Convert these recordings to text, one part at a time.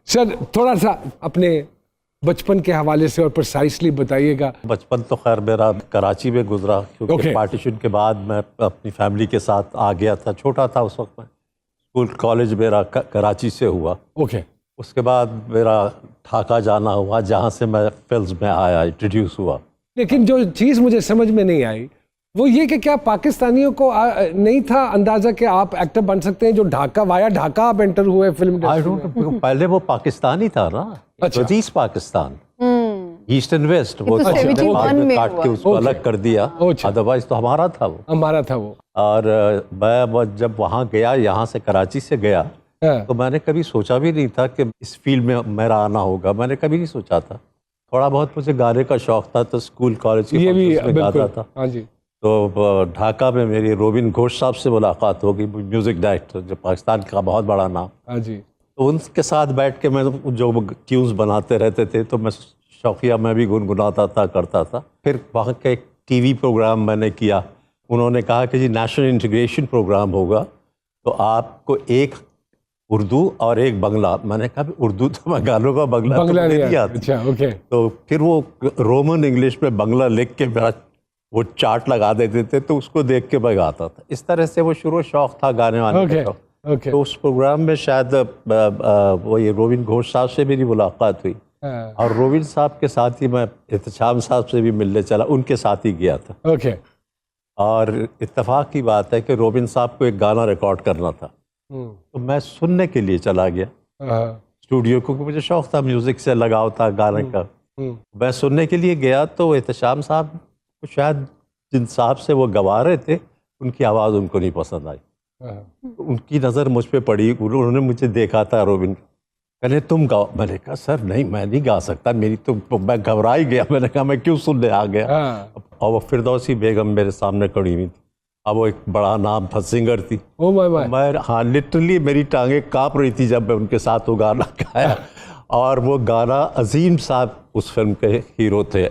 Sir थोड़ा सा अपने बचपन के हवाले से और प्रिसाइसली बताइएगा। बचपन तो खैर मेरा कराची में गुजरा, क्योंकि पार्टीशन के बाद मैं अपनी फैमिली के साथ आ गया था। छोटा था उस वक्त मैं। स्कूल कॉलेज मेरा कराची से हुआ। उसके बाद मेरा ढाका जाना हुआ, जहाँ से मैं फिल्म में आया, इंट्रोड्यूस हुआ। लेकिन जो चीज़ मुझे समझ में नहीं आई वो ये कि क्या पाकिस्तानियों को नहीं था अंदाजा कि आप एक्टर बन सकते हैं, जो ढाका वाया ढाका आप एंटर हुए फिल्म इंडस्ट्री में? पहले वो पाकिस्तानी था ना। अच्छा। पाकिस्तान, ईस्ट एंड वेस्ट, वो काट के उसको अलग कर दिया। अदरवाइज तो हमारा था वो। और मैं जब वहाँ गया, यहाँ से कराची से गया, तो मैंने कभी सोचा भी नहीं था कि इस फील्ड में मेरा आना होगा। मैंने कभी नहीं सोचा था। थोड़ा बहुत मुझे गाने का शौक था, तो स्कूल कॉलेज के गाता था। हाँ जी। तो ढाका में मेरी रोबिन घोष साहब से मुलाकात होगी, म्यूजिक डायरेक्टर, जो पाकिस्तान का बहुत बड़ा नाम। हाँ जी। तो उनके साथ बैठ के मैं जो ट्यून्स बनाते रहते थे, तो मैं शौकिया मैं भी गुनगुनाता था, करता था। फिर वहाँ का एक टीवी प्रोग्राम मैंने किया। उन्होंने कहा कि जी नेशनल इंटीग्रेशन प्रोग्राम होगा, तो आपको एक उर्दू और एक बंगला। मैंने कहा उर्दू तो मैं गानों का बंगला नहीं आता। अच्छा, ओके। तो फिर वो रोमन इंग्लिश में बंगला लिख के मेरा वो चार्ट लगा देते थे, तो उसको देख के मैं गाता था। इस तरह से वो शुरू शौक था गाने वाने का। तो उस प्रोग्राम में शायद वो ये रोबिन घोष साहब से मेरी मुलाकात हुई। और रोबिन साहब के साथ ही मैं एहतशाम साहब से भी मिलने चला, उनके साथ ही गया था। और इत्तेफाक की बात है कि रोबिन साहब को एक गाना रिकॉर्ड करना था, तो मैं सुनने के लिए चला गया स्टूडियो को, क्योंकि मुझे शौक था, म्यूजिक से लगाव था गाने का। मैं सुनने के लिए गया, तो एहतशाम साहब शायद जिन साहब से वो गवा रहे थे, उनकी आवाज़ उनको नहीं पसंद आई। उनकी नज़र मुझ पे पड़ी, उन्होंने मुझे देखा था, रोबिन कहने तुम गाओ। मैंने कहा सर नहीं, मैं नहीं गा सकता, मेरी तो मैं घबरा ही गया। मैंने कहा मैं क्यों सुनने आ गया। और वो फिरदौसी बेगम मेरे सामने खड़ी हुई थी। अब वो एक बड़ा नाम था, सिंगर थी। मैं हाँ लिटरली मेरी टांगें काँप रही थी जब मैं उनके साथ वो गाना गाया। और वो गाना अजीम साहब उस फिल्म के हीरो थे,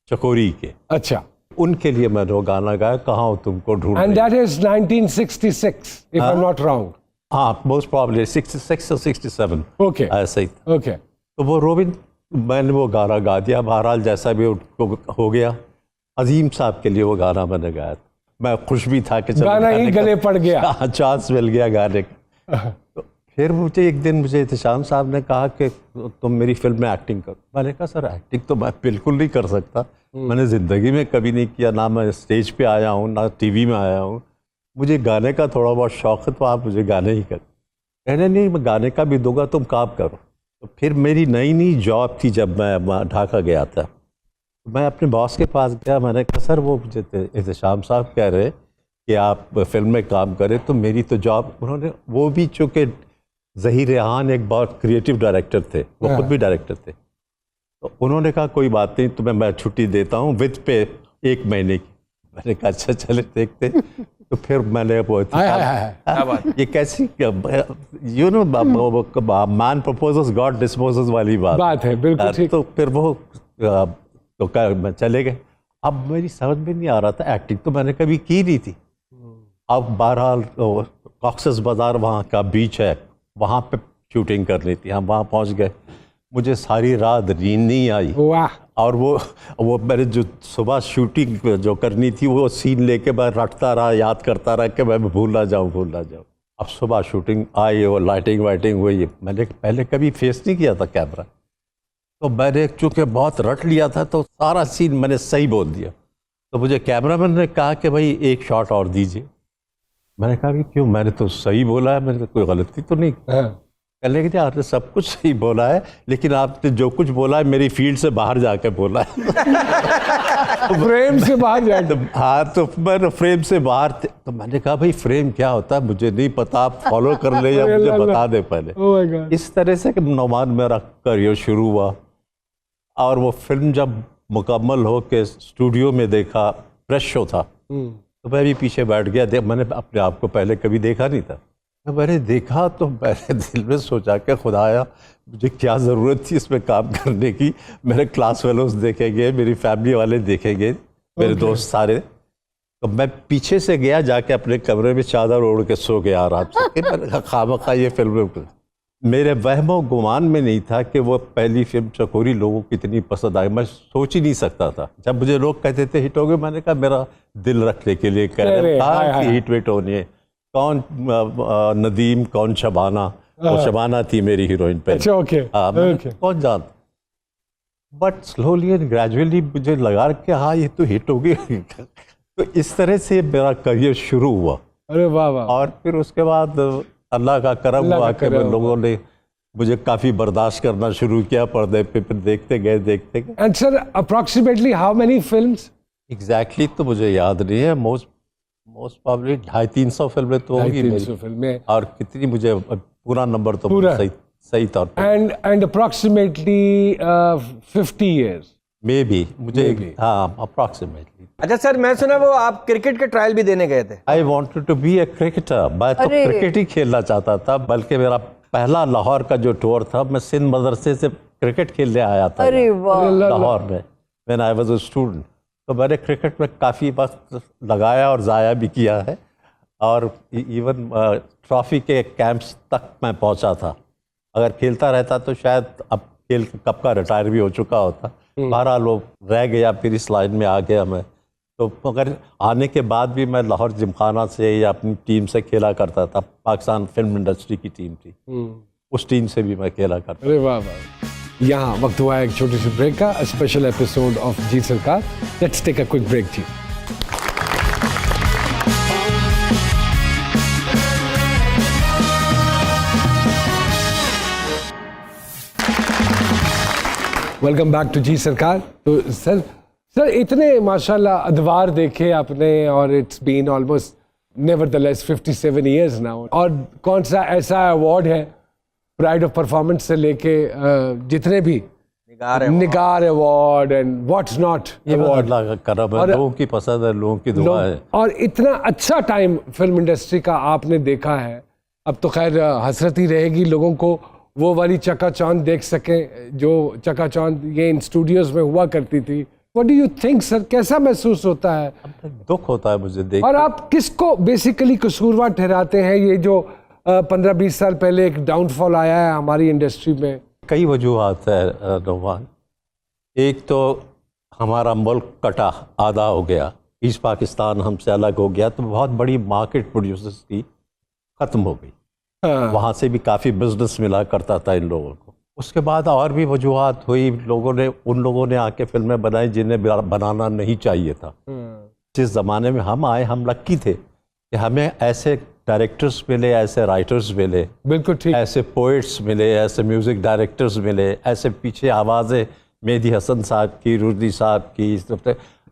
चकोरी के। अच्छा। उनके लिए मैंने वो गाना गाया, कहाँ हो तुमको ढूंढ। And that is 1966, if I'm not wrong. हाँ, most probably 66 or 67. Okay. ऐसा ही। Okay. तो वो रोबिन, मैंने वो गाना गा दिया। बहरहाल जैसा भी हो गया, अजीम साहब के लिए वो गाना मैंने गाया था। मैं खुश भी था कि गाना ही गले पड़ गया, चांस मिल गया गाने का। तो फिर मुझे एक दिन एहतशाम साहब ने कहा कि तुम मेरी फिल्म में एक्टिंग करो। मैंने कहा सर एक्टिंग तो मैं बिल्कुल नहीं कर सकता, मैंने ज़िंदगी में कभी नहीं किया, ना मैं स्टेज पे आया हूँ, ना टीवी में आया हूँ। मुझे गाने का थोड़ा बहुत शौक़ है, तो आप मुझे गाने ही कर। कहने नहीं, मैं गाने का भी दूंगा, तुम काम करो। तो फिर मेरी नई जॉब थी जब मैं ढाका गया था। तो मैं अपने बॉस के पास गया, मैंने कहा सर वो मुझे एहतशाम साहब कह रहे कि आप फिल्म में काम करें, तो मेरी तो जॉब। उन्होंने, वो भी चूँकि ज़हीर रेहान एक बहुत क्रिएटिव डायरेक्टर थे, वो खुद भी डायरेक्टर थे, तो उन्होंने कहा कोई बात नहीं, तुम्हें मैं छुट्टी देता हूँ विद पे 1 महीने की। मैंने कहा अच्छा चले देखते। तो फिर मैंने वो ये कैसी you know man proposes God disposes वाली बात है, बिल्कुल। तो फिर वो तो मैं चले गए। अब मेरी समझ में नहीं आ रहा था, एक्टिंग तो मैंने कभी की नहीं थी। अब बहरहाल कॉक्सेस बाज़ार वहाँ का बीच है, वहाँ पे शूटिंग करनी थी। हम वहाँ पहुँच गए, मुझे सारी रात नींद नहीं आई। और वो मैंने जो सुबह शूटिंग जो करनी थी, वो सीन लेके मैं रटता रहा, याद करता रहा कि मैं भूल ना जाऊँ। अब सुबह शूटिंग आई, वो लाइटिंग वाइटिंग हुई। मैंने पहले कभी फेस नहीं किया था कैमरा, तो मैंने चूँकि बहुत रट लिया था, तो सारा सीन मैंने सही बोल दिया। तो मुझे कैमरामैन ने कहा कि भाई एक शॉट और दीजिए। मैंने कहा कि क्यों, मैंने तो सही बोला है, मैंने तो कोई गलती तो नहीं। कहने कि आपने सब कुछ सही बोला है, लेकिन आपने जो कुछ बोला है मेरी फील्ड से बाहर जाके बोला है। फ्रेम से बाहर जाके। हाँ, तो मैं फ्रेम से बाहर थे। तो मैंने कहा भाई फ्रेम क्या होता है मुझे नहीं पता, आप फॉलो कर ले या मुझे बता दे पहले। इस तरह से कि नौमान मेरा करियर शुरू हुआ। और वो फिल्म जब मुकम्मल हो के स्टूडियो में देखा, प्रेस शो था, तो मैं भी पीछे बैठ गया। मैंने अपने आप को पहले कभी देखा नहीं था। मैंने देखा तो मैंने दिल में सोचा कि खुदाया मुझे क्या ज़रूरत थी इसमें काम करने की। मेरे क्लास फेलोज देखे गए, मेरी फैमिली वाले देखे गए, मेरे दोस्त सारे। तो मैं पीछे से गया, जाके अपने कमरे में चादर ओढ़ के सो गया आराम से। मैंने कहा खामखा ये फिल्म मेरे वहमो गुमान में नहीं था कि वो पहली फिल्म चकोरी लोगों को इतनी पसंद आई। मैं सोच ही नहीं सकता था। जब मुझे लोग कहते थे हिट हो गए, मैंने कहा मेरा दिल रखने के लिए कह रहे हैं कि हिट विट होनी है। कौन नदीम, कौन शबाना, वो शबाना थी मेरी हीरोइन पे। अच्छा, ओके, कौन जानता। बट स्लोली एंड ग्रेजुअली मुझे लगा कि हाँ ये तो हिट होगी। तो इस तरह से मेरा करियर शुरू हुआ। अरे वाह वाह। और फिर उसके बाद अल्लाह का करम हुआ कि लोगों ने मुझे काफ़ी बर्दाश्त करना शुरू किया पर्दे पे। फिर देखते गए। And sir, approximately how many films? Exactly तो मुझे याद नहीं है। मोस्ट प्रॉब्ली 250-300 फिल्में तो होगी मेरी फिल्में। और कितनी मुझे पूरा नंबर तो पूरा सही तौर पे। And approximately 50 years may be मुझे। हाँ, अप्रॉक्सीमेटली। अच्छा सर, मैं सुना वो आप क्रिकेट के ट्रायल भी देने गए थे। I wanted to be a cricketer. मैं तो क्रिकेट ही खेलना चाहता था। बल्कि मेरा पहला लाहौर का जो टूर था, मैं सिंध मदरसे से क्रिकेट खेलने आया था लाहौर में when I was a student. तो मैंने क्रिकेट में काफ़ी वक्त लगाया और ज़ाया भी किया है। और इवन ट्रॉफी के कैंप्स तक मैं पहुंचा था। अगर खेलता रहता तो शायद अब खेल कब का रिटायर भी हो चुका होता। 12 लोग रह गया, फिर इस लाइन में आ गया मैं। तो अगर आने के बाद भी मैं लाहौर जिमखाना से या अपनी टीम से खेला करता था। पाकिस्तान फिल्म इंडस्ट्री की टीम थी, उस टीम से भी मैं खेला करता। अरे वाह वाह। यहाँ वक्त हुआ है एक छोटी सी ब्रेक का, special episode of G Sarkar. Let's take a quick break जी। Welcome back to G Sarkar. तो सर इतने माशाल्लाह अदवार देखे आपने, और it's been almost nevertheless 57 years now. और कौन सा ऐसा अवार्ड है प्राइड ऑफ परफॉर्मेंस से लेके जितने भी Nigar award and what's not award, Allah का करम है, लोगों की पसंद है, लोगों की दुआ है। और इतना अच्छा टाइम फिल्म इंडस्ट्री का आपने देखा है। अब तो खैर हसरत ही रहेगी लोगों को वो वाली चकाचौंध देख सकें जो चकाचौंध ये इन स्टूडियोज में हुआ करती थी। What do you think sir, कैसा महसूस होता है? दुख होता है मुझे देख। और आप किसको बेसिकली कसूरवार ठहराते हैं ये जो 15-20 साल पहले एक डाउनफॉल आया है हमारी इंडस्ट्री में? कई वजूहत है नौमान। एक तो हमारा मुल्क कटा, आधा हो गया। ईस्ट पाकिस्तान हमसे अलग हो गया, तो बहुत बड़ी मार्केट प्रोड्यूसर्स की ख़त्म हो गई। वहाँ से भी काफ़ी बिजनेस मिला करता था इन लोगों को। उसके बाद और भी वजूहत हुई। उन लोगों ने आके फिल्में बनाई जिन्हें बनाना नहीं चाहिए था। जिस ज़माने में हम आए, हम लक्की थे कि हमें ऐसे डायरेक्टर्स मिले, ऐसे राइटर्स मिले, बिल्कुल ठीक, ऐसे पोइट्स मिले, ऐसे म्यूज़िक डायरेक्टर्स मिले, ऐसे पीछे आवाज़ें मेहदी हसन साहब की, रुश्दी साहब की,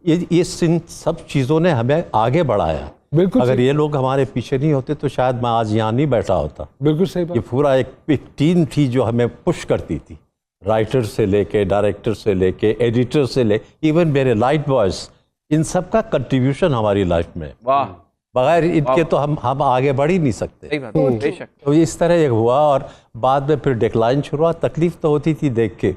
ये सब चीज़ों ने हमें आगे बढ़ाया। बिल्कुल, अगर ये लोग हमारे पीछे नहीं होते तो शायद मैं आज यहाँ नहीं बैठा होता। बिल्कुल सही बात। ये पूरा एक टीम थी जो हमें पुश करती थी, राइटर से लेके, डायरेक्टर से लेके, एडिटर से ले, इवन मेरे लाइट बॉयज, इन सब का कंट्रीब्यूशन हमारी लाइफ में। वाह, बगैर इनके तो हम आगे बढ़ ही नहीं सकते। तो इस तरह एक हुआ और बाद में फिर डिक्लाइन शुरू हुआ। तकलीफ तो होती थी देख के,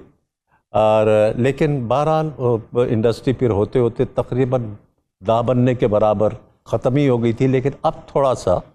और लेकिन बहरहाल इंडस्ट्री फिर होते होते तकरीबन ना बनने के बराबर ख़त्म ही हो गई थी। लेकिन अब थोड़ा सा